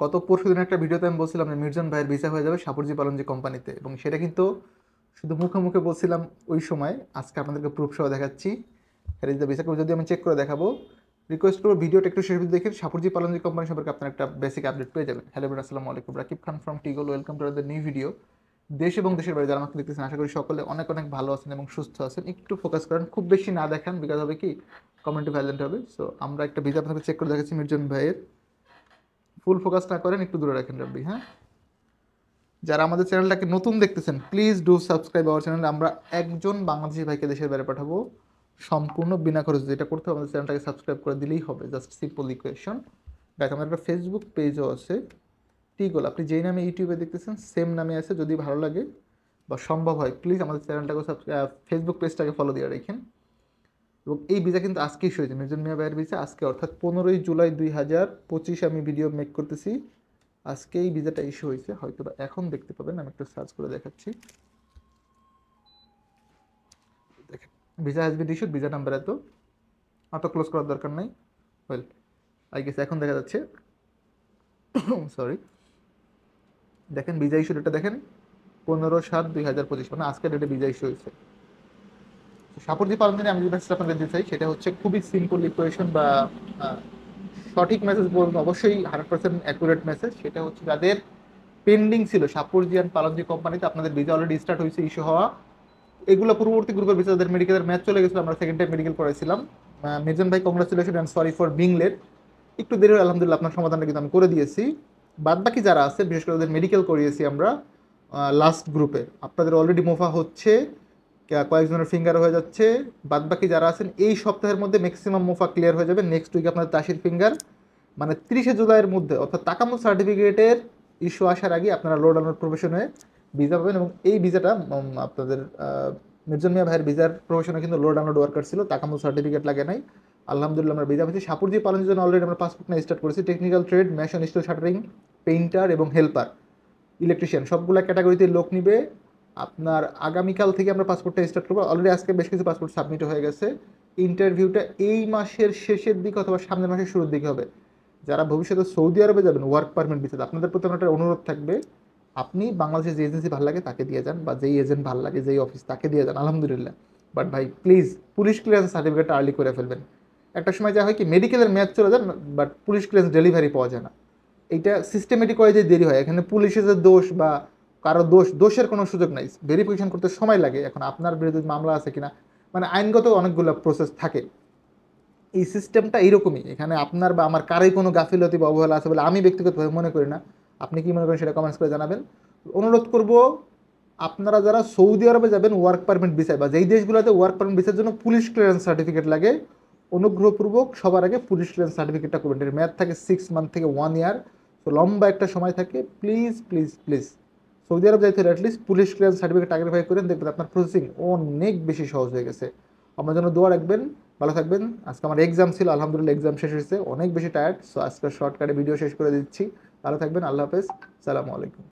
গত পরশুদিন একটা ভিডিওতে আমি বলছিলাম যে মির্জন ভাইয়ের ভিসা হয়ে যাবে সাপুরজি পালনজি কোম্পানিতে, এবং সেটা কিন্তু শুধু মুখে মুখে বলছিলাম ওই সময়। আজকে আপনাদেরকে প্রুফ সহ দেখাচ্ছি। ভিসা করে যদি আমি চেক করে দেখাবো। রিকোয়েস্ট করবো ভিডিওটা একটু শেষ দেখে সাপুরজি পালনজি কোম্পানি সম্পর্কে আপনার একটা বেসিক আপডেট পেয়ে যাবেন। হ্যালো ব্রাদার, আসসালামু আলাইকুম। রাকিব খান ফ্রম টিগল, welcome to the new video. দেশ এবং দেশের বাইরে যারা আমাকে দেখতেছেন, আশা করি সকলে অনেক অনেক ভালো আছেন এবং সুস্থ আছেন। একটু ফোকাস করেন, খুব বেশি না দেখান, বিকজ হবে কি কমেন্টে ভাইলেন্ট হবে। সো আমরা একটা ভিসা আপনাকে চেক করে দেখাচ্ছি মির্জন ভাইয়ের। ফুল ফোকাস না করেন, একটু দূরে রাখেন রাব্বি, হ্যাঁ। যারা আমাদের চ্যানেলটাকে নতুন দেখতেছেন, please do subscribe our channel. আমরা একজন বাংলাদেশি ভাইকে দেশের বাইরে পাঠাবো সম্পূর্ণ বিনা খরচে। যেটা করতে হবে, আমাদের চ্যানেলটাকে সাবস্ক্রাইব করে দিলেই হবে, জাস্ট সিম্পল ইকুয়েশন। দেখ, আমাদের একটা ফেসবুক পেজও আছে, টিগল। আপনি যেই নামে ইউটিউবে দেখতেছেন সেম নামে আছে। যদি ভালো লাগে বা সম্ভব হয়, প্লিজ আমাদের চ্যানেলটাকে ফেসবুক পেজটাকে ফলো দিয়ে রাখেন। এবং এই ভিসা কিন্তু আজকে ইস্যু হয়েছে, মির্জন মিয়া ভাইয়ের ভিসা আজকে, অর্থাৎ 15ই জুলাই 2025 আমি ভিডিও মেক করতেছি। আজকে এই ভিসাটা ইস্যু হয়েছে, হয়তো বা এখন দেখতে পাবেন। আমি একটু সার্চ করে দেখাচ্ছি। দেখেন, visa has been issued, visa number এত। অটো ক্লোজ করার দরকার নাই। ওয়েল, আই গেস এখন দেখা যাচ্ছে। সরি, দেখেন ভিসা ইস্যু ডেটটা দেখেন, 15/7/2025, মানে আজকের ডেটে ভিসা ইস্যু হয়েছে। সাপোর্ট পালন দিনে আমি যে মেসেজ আপনাদের দিতে চাই সেটা হচ্ছে খুবই সিম্পল ইকুয়েশন বা আহ, সঠিক মেসেজ বলবো, অবশ্যই 100% অ্যাকুরেট মেসেজ। সেটা হচ্ছে যাদের পেন্ডিং ছিল সাপুরজি অ্যান্ড পালনজি কোম্পানিতে, আপনাদের ভিসা অলরেডি স্টার্ট হয়েছে, ইস্যু হওয়া। এগুলো পূর্ববর্তী গ্রুপের ভিসা, যাদের মেডিকেলের ম্যাচ চলে গেছিল, আমরা সেকেন্ড টাইম মেডিকেল করাইছিলাম। মির্জন ভাই, congratulation and sorry for being late. একটু দেরি হলো, আলহামদুলিল্লাহ আপনার সমাধানটা কিন্তু আমি করে দিয়েছি। বাদ বাকি যারা আছে, বিশেষ করে যাদের মেডিকেল করিয়েছি আমরা লাস্ট গ্রুপে, আপনাদের অলরেডি মোফা হচ্ছে, কয়েকজনের ফিঙ্গার হয়ে যাচ্ছে। বাদ বাকি যারা আছেন, এই সপ্তাহের মধ্যে ম্যাক্সিমাম মোফা ক্লিয়ার হয়ে যাবে। নেক্সট উইক আপনাদের 80 ফিঙ্গার, মানে 30শে জুলাইয়ের মধ্যে, অর্থাৎ তাকামুল সার্টিফিকেটের ইস্যু আসার আগে আপনারা লোড আনলোড প্রফেশনে ভিসা পাবেন। এবং এই ভিসাটা আপনাদের মির্জন মিয়া ভাইয়ের ভিসার প্রফেশনে কিন্তু লোড আনলোড ওয়ার্কার ছিল, তাকামুল সার্টিফিকেট লাগে নাই। আলহামদুলিল্লাহ আমরা ভিসা পেয়েছি। সাপুরজি পালনের জন্য অলরেডি আমরা পাসপোর্ট নিয়ে স্টার্ট করেছি। Technical trade, mason, steel shuttering, painter এবং হেল্পার, ইলেকট্রিশিয়ান, সবগুলো ক্যাটাগরিতে লোক নিবে। আপনার আগামীকাল থেকে আমরা পাসপোর্টটা স্টার্ট করবো। অলরেডি আজকে বেশ কিছু পাসপোর্ট সাবমিট হয়ে গেছে। ইন্টারভিউটা এই মাসের শেষের দিকে অথবা সামনের মাসের শুরুর দিকে হবে। যারা ভবিষ্যতে সৌদি আরবে যাবেন ওয়ার্ক পারমিট ভিসাতে, আপনাদের প্রতি আমার একটা অনুরোধ থাকবে, আপনি বাংলাদেশের যে এজেন্সি ভালো লাগে তাকে দিয়ে যান, বা যেই এজেন্ট ভালো লাগে, যেই অফিস, তাকে দিয়ে যান, আলহামদুলিল্লাহ। বাট ভাই প্লিজ পুলিশ ক্লিয়ারেন্স সার্টিফিকেটটা আর্লি করে ফেলবেন। একটা সময় যা হয় কি, মেডিকেলের ম্যাচ চলে যান, বাট পুলিশ ক্লিয়ারেন্স ডেলিভারি পাওয়া যায় না। এইটা সিস্টেমেটিক ওয়াইজে দেরি হয়। এখানে পুলিশের যে দোষ বা কারো দোষের কোনো সুযোগ নাই, ভেরিফিকেশন করতে সময় লাগে। এখন আপনার বিরুদ্ধে মামলা আছে কিনা, মানে আইনগত অনেকগুলো প্রসেস থাকে। এই সিস্টেমটা এইরকমই, এখানে আপনার বা আমার কারোই কোনো গাফিলতি বা অবহেলা আছে বলে আমি ব্যক্তিগতভাবে মনে করি না। আপনি কি মনে করেন সেটা কমেন্টস করে জানাবেন। অনুরোধ করব, আপনারা যারা সৌদি আরবে যাবেন ওয়ার্ক পারমিট ভিসায়, বা যেই দেশগুলোতে ওয়ার্ক পারমিট ভিসার জন্য পুলিশ ক্লিয়ারেন্স সার্টিফিকেট লাগে, অনুগ্রহপূর্বক সবার আগে পুলিশ ক্লিয়ারেন্স সার্টিফিকেটটা করবেন। এর মেয়াদ থাকে 6 মান্থ থেকে 1 ইয়ার, তো লম্বা একটা সময় থাকে। প্লিজ প্লিজ প্লিজ সৌদি আরব যাইতে হলে অ্যাটলিস্ট পুলিশ ক্লিয়ারেন্স সার্টিফিকেট আগে ভেরিফাই করেন, দেখবেন আপনার প্রসেসিং অনেক বেশি সহজ হয়ে গেছে। আমার জন্য দোয়া রাখবেন। ভালো থাকবেন। আজকে আমার এক্সাম ছিল, আলহামদুলিল্লাহ এক্সাম শেষ হয়েছে, অনেক বেশি টায়ার্ড। সো আজকে শর্টকাটে ভিডিও শেষ করে দিচ্ছি। ভালো থাকবেন, আল্লাহ হাফেজ, সালামু আলাইকুম।